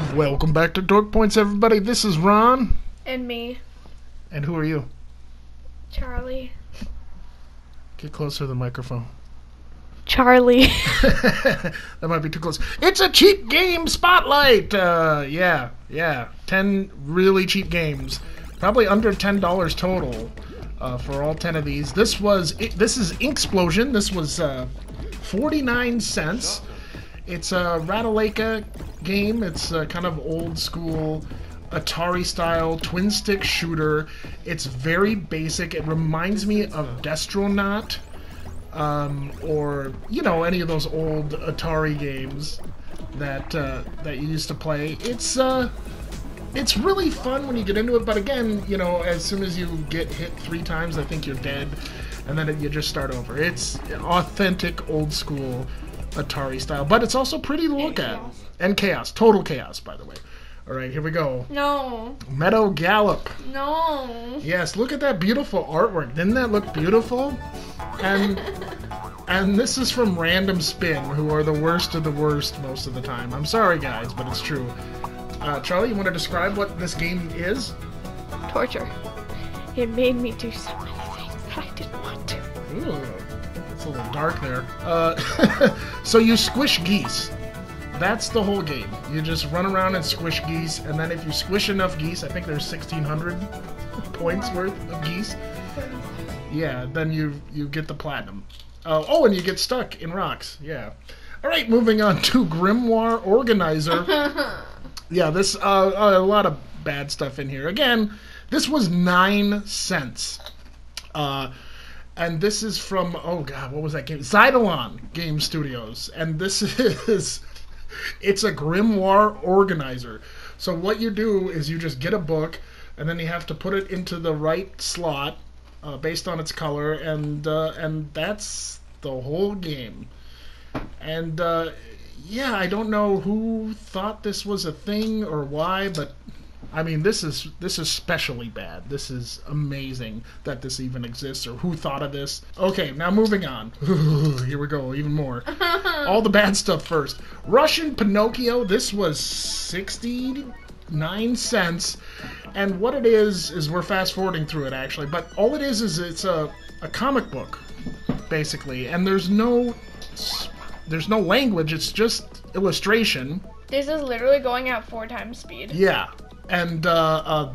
Welcome back to Dork Points, everybody. This is Ron. And me. And who are you? Charlie. Get closer to the microphone. Charlie. That might be too close. It's a cheap game spotlight! Yeah. 10 really cheap games. Probably under $10 total for all 10 of these. This is Inksplosion. This was 49 cents. It's a Ratalaika game. It's a kind of old school Atari-style twin-stick shooter. It's very basic. It reminds me of Destronaut, or any of those old Atari games that you used to play. It's really fun when you get into it, but again, as soon as you get hit 3 times, I think you're dead, and then you just start over. It's authentic old school Atari style, but it's also pretty to look at. And chaos. Total chaos, by the way. Alright, here we go. No. Meadow Gallop. No. Yes, look at that beautiful artwork. Didn't that look beautiful? And this is from Random Spin, who are the worst of the worst most of the time. I'm sorry, guys, but it's true. Charlie, you want to describe what this game is? Torture. It made me do so many things that I didn't want to. Ooh, it's a little dark there. So you squish geese. That's the whole game. You just run around and squish geese, and then if you squish enough geese, I think there's 1,600 points worth of geese. Yeah, then you get the platinum. Oh, and you get stuck in rocks. Yeah. All right, moving on to Grimoire Organizer. Yeah, this a lot of bad stuff in here. Again, this was 9 cents. And this is from, oh god, what was that game? Eidolon Game Studios. And this is, it's a Grimoire Organizer. So what you do is you just get a book, and then you have to put it into the right slot based on its color, and that's the whole game. And yeah, I don't know who thought this was a thing or why, but I mean, this is especially bad. This is amazing that this even exists, or who thought of this. Okay, now moving on. Here we go, even more. All the bad stuff first. Russian Pinocchio. This was 69 cents, and what it is we're fast forwarding through it actually, but all it is it's a comic book, basically, and there's no language. It's just illustration. This is literally going at 4 times speed. Yeah. And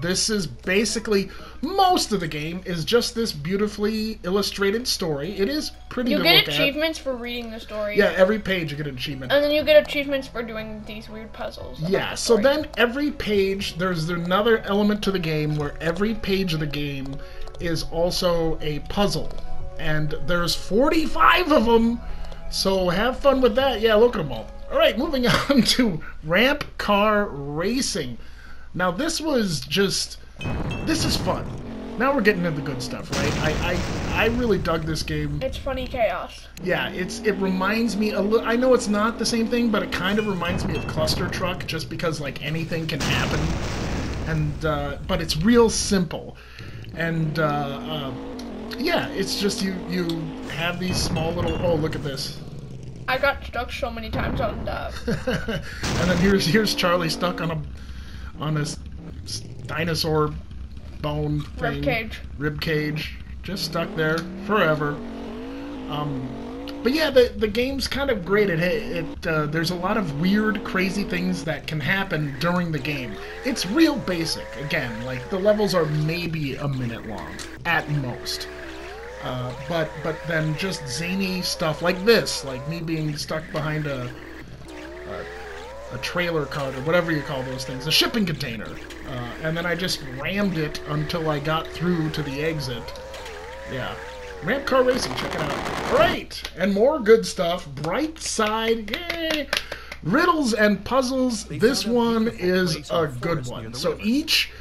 this is basically, most of the game is just this beautifully illustrated story. It is pretty to look at. You get achievements for reading the story. Yeah, every page you get an achievement. And then you get achievements for doing these weird puzzles. Yeah, so then every page, there's another element to the game where every page of the game is also a puzzle. And there's 45 of them, so have fun with that. Yeah, look at them all. Alright, moving on to Ramp Car Racing. Now this is fun. Now we're getting into the good stuff, right? I really dug this game. It's funny chaos. Yeah, it reminds me a little. I know it's not the same thing, but it kind of reminds me of Cluster Truck, just because like anything can happen, and but it's real simple, and yeah, it's just you have these small little. Oh, look at this. I got stuck so many times on that. And then here's Charlie stuck on a dinosaur bone thing. Rib cage. Just stuck there forever. But yeah, the game's kind of great. There's a lot of weird, crazy things that can happen during the game. It's real basic. Again, like the levels are maybe a minute long at most. But then just zany stuff like this, like me being stuck behind a trailer cart or whatever you call those things, a shipping container, and then I just rammed it until I got through to the exit. Yeah, Ramp Car Racing, check it out. Alright, and more good stuff. Bright Side, yay! Riddles and Puzzles. This one is a good one. So each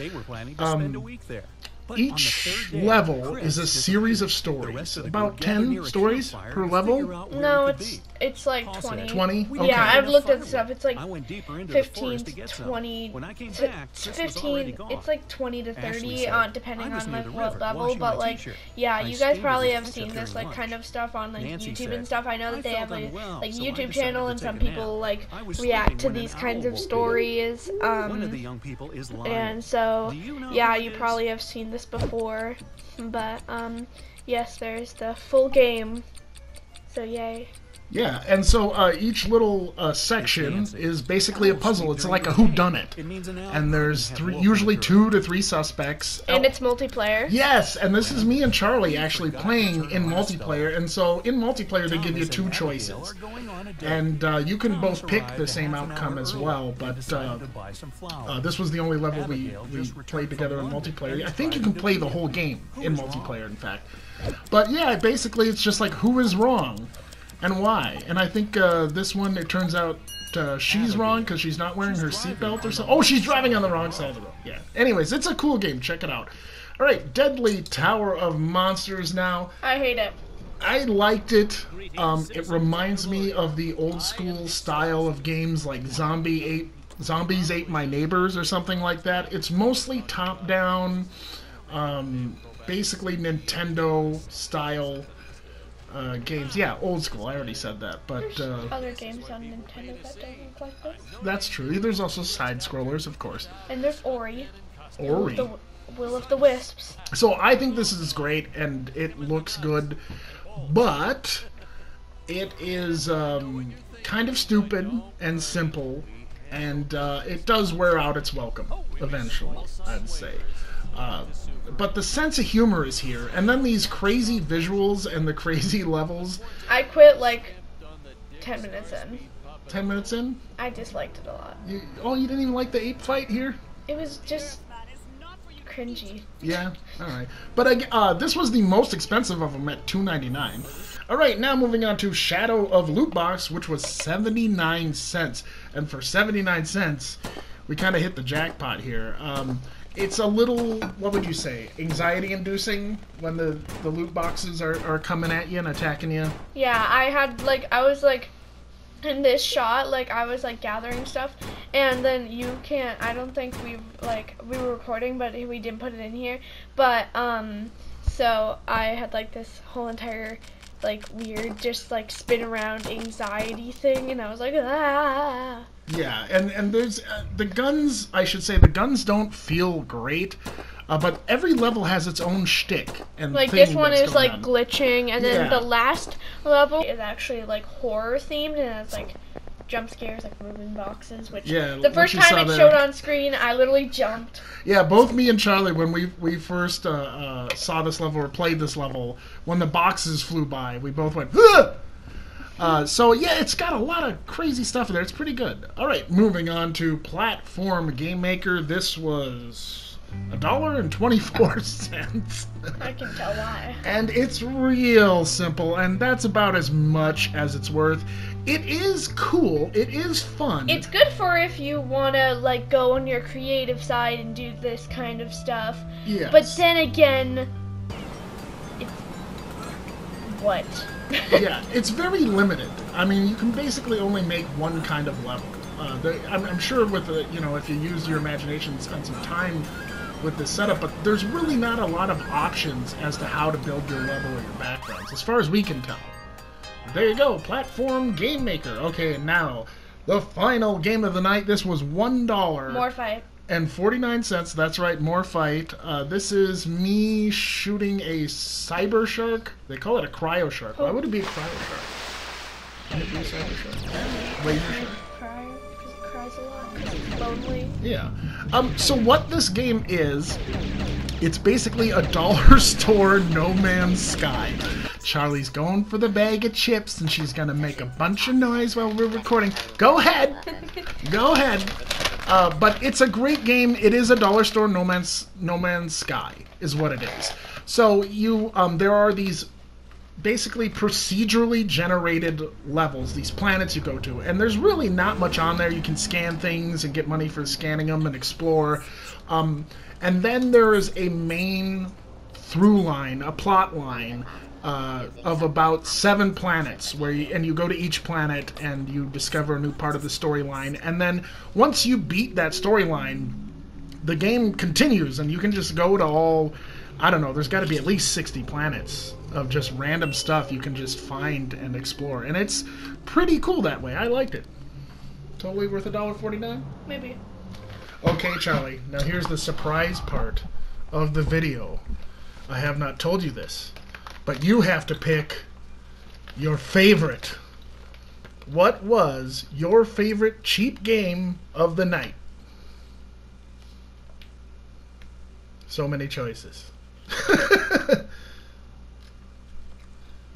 level is a series of stories, about 10 stories per level. No, it's It's like Paul 20. said, 20? "We Okay. Yeah, I've looked at firewood." stuff. It's like I went deeper into 15 the forest to to get some. 20. When I came to- back, to Chris was already 15. gone. It's like 20 to Ashley 30, said, depending "I was on near like the what river level. washing But my like, t-shirt. yeah, I you guys stayed probably with have his seen sister this during like lunch. kind of stuff on like Nancy YouTube said, and stuff. I know "I that they felt have a unwell, like so I YouTube decided channel to and take some a nap. people like I was react sleeping to when an these kinds owl of woke me up. stories. One of the young people is lying. And so Do you know yeah, who it you is? probably have seen this before. But yes, there's the full game. So yay. Yeah, and so each little section is basically a puzzle. It's like a whodunit. It means an owl And there's couldn't have usually woken her 2 to 3 suspects. And it's multiplayer. Yes, and this is me and Charlie actually playing in multiplayer. And so in multiplayer they give you 2 choices. And you can both pick the same outcome as well, but this was the only level we played together in multiplayer. I think you can play the whole game in multiplayer, in fact. But yeah, basically it's just like who is wrong and why. And I think this one, it turns out she's wrong because she's not wearing her seatbelt or something. Oh, she's driving on the wrong side of the road. Yeah. Anyways, it's a cool game. Check it out. All right, Deadly Tower of Monsters now. I hate it. I liked it. It reminds me of the old school style of games like Zombies Ate My Neighbors or something like that. It's mostly top-down, basically Nintendo style games. Yeah, old school. I already said that, but There's other games on Nintendo that don't look like this. that's true. There's also side scrollers, of course. And there's Ori. Ori. The Will of the Wisps. So I think this is great and it looks good, but it is kind of stupid and simple, and it does wear out its welcome eventually, I'd say. But the sense of humor is here, and then these crazy visuals and the crazy levels. I quit like 10 minutes in. 10 minutes in? I disliked it a lot. You didn't even like the ape fight here? It was just cringy. Yeah, alright. But this was the most expensive of them at $2.99. Alright, now moving on to Shadow of Loot Box, which was 79 cents. And for 79 cents, we kind of hit the jackpot here. It's a little, what would you say, anxiety-inducing when the loot boxes are coming at you and attacking you? Yeah, I was like, in this shot, like, I was like gathering stuff, and then I don't think we were recording, but we didn't put it in here, but, so I had like this whole entire, like, weird, just like spin around anxiety thing, and I was like, ah. Yeah, and there's the guns. I should say the guns don't feel great, but every level has its own shtick and like thing this one that's is going like on. glitching, and then Yeah. the last level is actually like horror themed, and it's like jump scares, like moving boxes. Which Yeah, the first you time saw it there. showed on screen, I literally jumped. Yeah, both me and Charlie, when we first saw this level or played this level, when the boxes flew by, we both went, "Ugh!" So yeah, it's got a lot of crazy stuff in there. It's pretty good. All right, moving on to Platform Game Maker. This was $1.24. I can tell why. And it's real simple, and that's about as much as it's worth. It is cool. It is fun. It's good for if you wanna like go on your creative side and do this kind of stuff. Yes. But then again, it's what? Yeah, it's very limited. I mean, you can basically only make one kind of level. I'm sure with the, if you use your imagination and spend some time with this setup, but there's really not a lot of options as to how to build your level or your backgrounds, as far as we can tell. There you go, Platform Game Maker. Okay, now the final game of the night. This was $1. More fight. And 49 cents, that's right, more fight. This is me shooting a cyber shark. They call it a cryo shark. Why would it be a cryo shark? Can it be a cyber shark? Laser shark? Cry, because it cries a lot, because it's lonely. Yeah. So what this game is, it's basically a dollar store No Man's Sky. Charlie's going for the bag of chips, and she's gonna make a bunch of noise while we're recording. Go ahead! Go ahead! But it's a great game. It is a dollar store No Man's Sky, is what it is. So there are these basically procedurally generated levels, these planets you go to, and there's really not much on there. You can scan things and get money for scanning them and explore. And then there is a main through line, a plot line, of about 7 planets, and you go to each planet and you discover a new part of the storyline. And then once you beat that storyline, the game continues, and you can just go to all, I don't know, there's got to be at least 60 planets of just random stuff you can just find and explore. And it's pretty cool that way. I liked it. Totally worth $1.49? Maybe. Okay, Charlie, now here's the surprise part of the video. I have not told you this, but you have to pick your favorite. What was your favorite cheap game of the night? So many choices.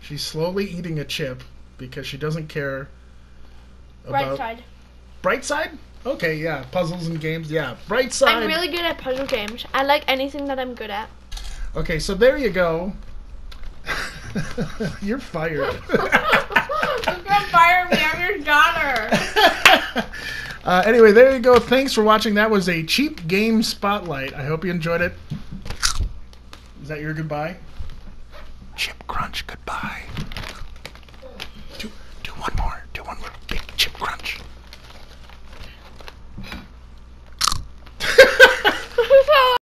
She's slowly eating a chip because she doesn't care about... Bright side. Bright side? Okay, yeah. Puzzles and games, yeah. Bright side. I'm really good at puzzle games. I like anything that I'm good at. Okay, so there you go. You're fired. You can't fire me. I'm your daughter. Anyway, there you go. Thanks for watching. That was a cheap game spotlight. I hope you enjoyed it. Is that your goodbye? Chip crunch goodbye. Do one more. Do one more big chip crunch.